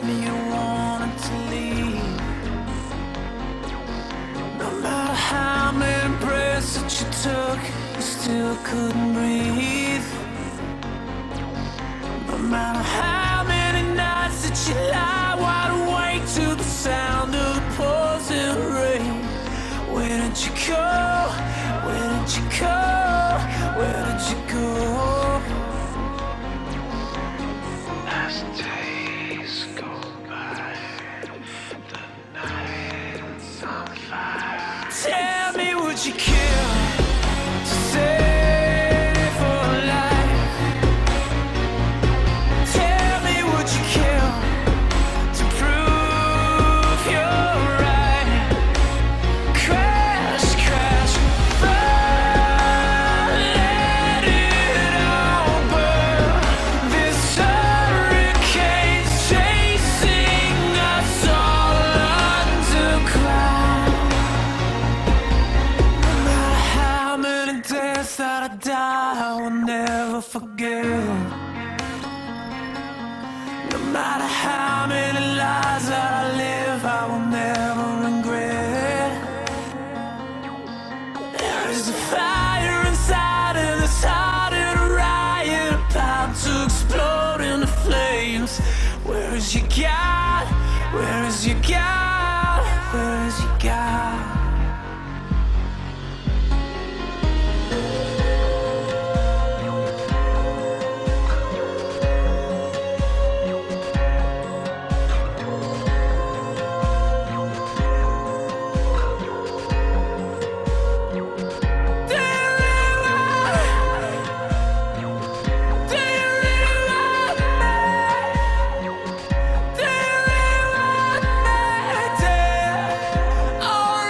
me wanting to leave. No matter how many breaths that you took, you still couldn't breathe. No matter how many nights that you lie wide awake to the sound of the pouring rain. Where did you go? Where did you go? Where did you go? As days go by, the night's on fire. Tell me, would you kill to save for life? Tell me, would you kill to prove you're right? Crash, crash, burn, let it all burn. This hurricane's chasing us all underground. No matter how many days that I die, I will never forget. No matter how many lies that I live, I will never regret. There is a fire inside of this heart and a riot about to explode into flames. Where is your God? Where is your God? Where is your God? Or